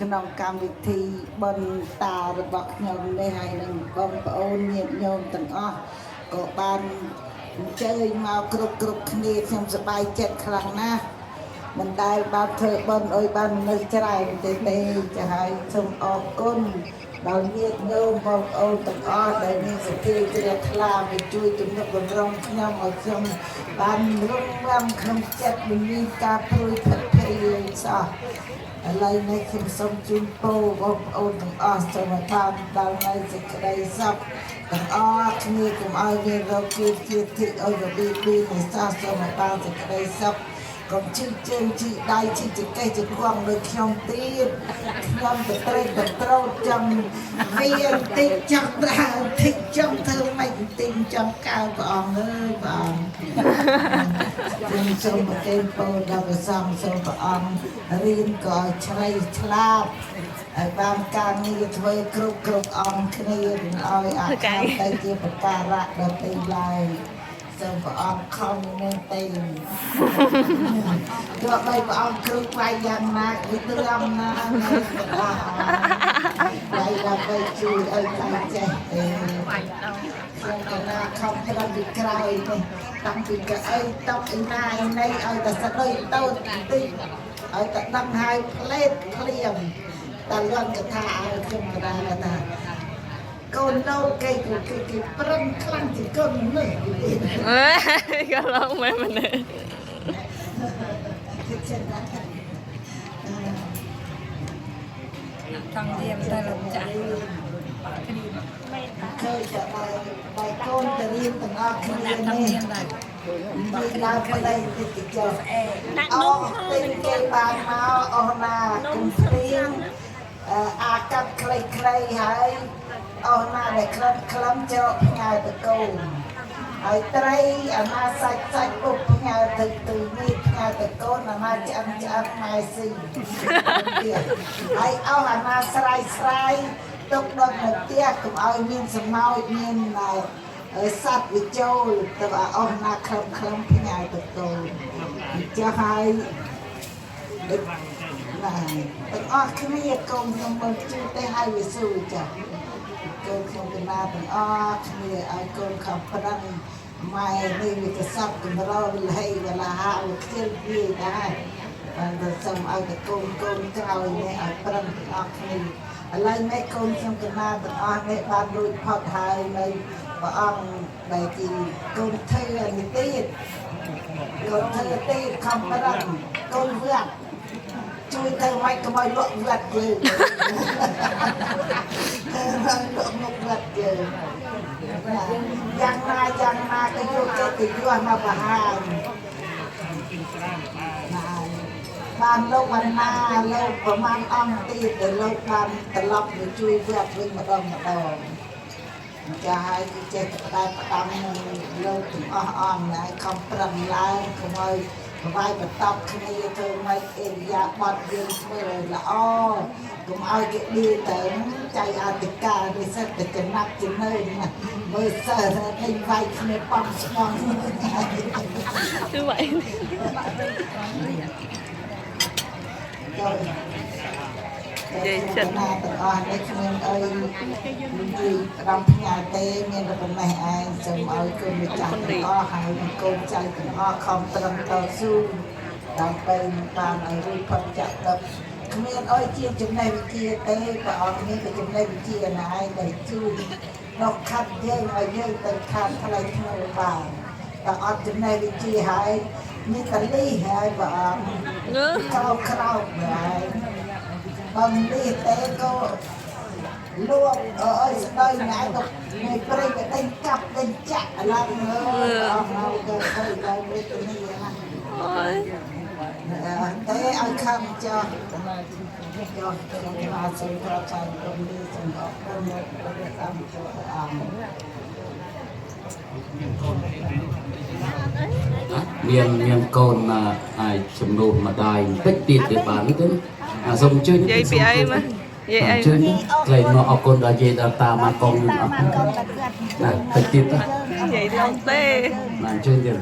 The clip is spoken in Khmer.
ក្នុងកម្មវិធីបន់តារបស់ខ្ញុំនេះហើយនឹងបងប្អូនញាតិញោមទាំងអស់ក៏បានអញ្ជើញមកគ្រប់គ្នាខ្ញុំសប្បាយចិត្តខ្លាំងណាស់មិនដែលបានធ្វើបន់អុយបានមនុស្សច្រើនទេចាហើយសូមអរគុណដល់ញាតិញោមបងប្អូនទាំងអស់ដែលមានសេចក្តីជ្រះថ្លាមកជួយទំនុកបម្រុងខ្ញុំឲ្យខ្ញុំបានរំងាំក្នុងចិត្តមិនមានការព្រួយផិតភ័យសោះឥឡូវនេះខ្ញុំសូមជូនពរបងប្អូនទាំងអស់សូមបានដល់នៅសេចក្តីសុខទាំងអស់គ្នាកុំឲ្យមានរោគជាតិឲ្យរបៀបនេះសោះសូមបានសេចក្តីសុខកុំជិះជើងជិះដៃជិះចង្កេះចង្កង់ដូចខ្ញុំទៀតខ្ញុំទៅត្រេកទៅត្រោតចង់វាតិចចង់ដើរតិចចង់ធ្វើមិនតិចចង់កើព្រះអង្គអើយព្រះអង្គខ្ញុំសូមប្រគេនពរដល់ព្រះសង្ឃសូមព្រះអង្គរៀនក៏ឲ្យឆ្លៃឆ្លាតឲ្យបានការងារធ្វើគ្រប់អង្គគ្នាឲ្យអាខាងទៅជាបការៈដល់ទីឡើយសូមព្រះអង្គខំមែនទេទោះបីព្រះអង្គគ្រូខ្វាយយ៉ាងណាគឺត្រឹមណាហើយដើម្បីជួយឲ្យតែចេះទេខ្ញុំកណាខំត្រឹមពីក្រោយនេះតាំងពីកៅអីតុកអីណាអីណីឲ្យតែស្ដីតូចបន្តិចឲ្យតែដឹងហើយផ្លេតភ្លៀងតែលន់កថាឲ្យខ្ញុំកណាថាកូននៅគេប្រឹងខ្លាំងជាកូននេះក៏ឡងមែនមែនចង់យាមតែលោកចាស់ឃើញតែបែកូនទៅរៀនទាំងអស់គ្នានេះនិយាយដល់ប្តីតិចចុះដាក់នំទៅគេបានមកអស់ណាគុំព្រៀងអាកាត់ខ្លីហើយអស់ណាដែលក្លឹមច្រកផ្ញើទៅកូនហើយត្រីអាណាសាច់ពុកផ្ញើទៅនេះផ្ញើទៅកូនអាណាឆ្អិនម៉ែស៊ីហើយអស់អាណាស្រ័យទុកដល់នៅផ្ទះកុំឲ្យមានសម្ោចមានសត្វវាចូលទៅអស់ណាក្លឹមផ្ញើទៅកូនចាស់ហើយណាទាំងអស់គ្នាកូនខ្ញុំមើលជួយទៅឲ្យវាស៊ូចាស់កូនខ្ញុំកណាទាំងអស់គ្នាឲ្យកូនខំប្រឹងម៉ែនេះវាកសបកម្រវិលហីវលាហាវាខ្ជិលវាដែរបានទៅសុំឲ្យតែកូនក្រោយនេះឲ្យប្រឹងទាំងអស់គ្នាឥឡូវនេះកូនខ្ញុំកណាទាំងអស់នេះបានរួចផុតហើយនៅព្រះអង្គដែលជាកូនធ្វើនេះទៀតកូនធ្វើទៀតខំប្រឹងកូនវត្តជួយទៅមិនកុំឲ្យលក់វត្តយើងលក់មុខវត្តយើងយ៉ាងណាក៏យកទៅយកមកបង្ហាញបានលោកវណ្ណាលោកប្រមាណអង្គទៀតដែលលោកបានត្រឡប់ទៅជួយវត្តវិញម្ដងចាហើយគឺចេះតែផ្ដាំនឹងលោកទាំងអស់អង្គហើយខំប្រឹងឡើងកុំឲ្យប្រវាយបតប់គ្នាធ្វើមិនអេរិយាបថយើងធ្វើឲ្យល្អកុំឲ្យគេឌីទៅចៃអធិការនេះសិតតែចំណាប់ជានៅណាមើលសិស្សតែវាយគ្នាប៉ំស្មងគឺvậy vậy chân naទាំងអស់នេះគ្មានអីនិយាយផ្ដំផ្ញើទេមានតែប៉ុណ្ណេះឯងសូមឲ្យកូនម្ចាស់ទាំងអស់ហើយកូនចៅទាំងអស់ខំប្រឹងតស៊ូដើម្បីបានឲ្យរួចផុតចាក់ទឹកគ្មានអីជាចំណេះវិជ្ជាទេព្រះអង្គនេះក៏ចំណេះវិជ្ជាណាឯងដែលជួយដល់ខាត់យើងឲ្យយើងទៅខាត់ថ្លៃថ្នូរបានតែអត់ចំណេះវិជ្ជាហើយនេះតលីហើយព្រះអង្គក្រោបហើយបងនេះទេក៏លួងអើយស្ដីណែក៏នៃព្រៃក៏ដេញកាប់ដេញចាក់ឡើងអស់ហើយក៏ទៅដល់វេទនីណាអូយតែឲ្យខំចោះយកទៅមកសូមប្រចាំគុំនេះសម្រាប់គុំព្រះអង្គមានកូនមកអាចចំនួនម្ដាយបន្តិចទៀតទៅបានទេសូមអញ្ជើញនិយាយពីអីមកនិយាយអីអញ្ជើញក្លែងមកអរគុណដល់យាយដល់តាមកកងនឹងអរគុណណាតិចទៀតនិយាយឡងទេបាទអញ្ជើញទៀត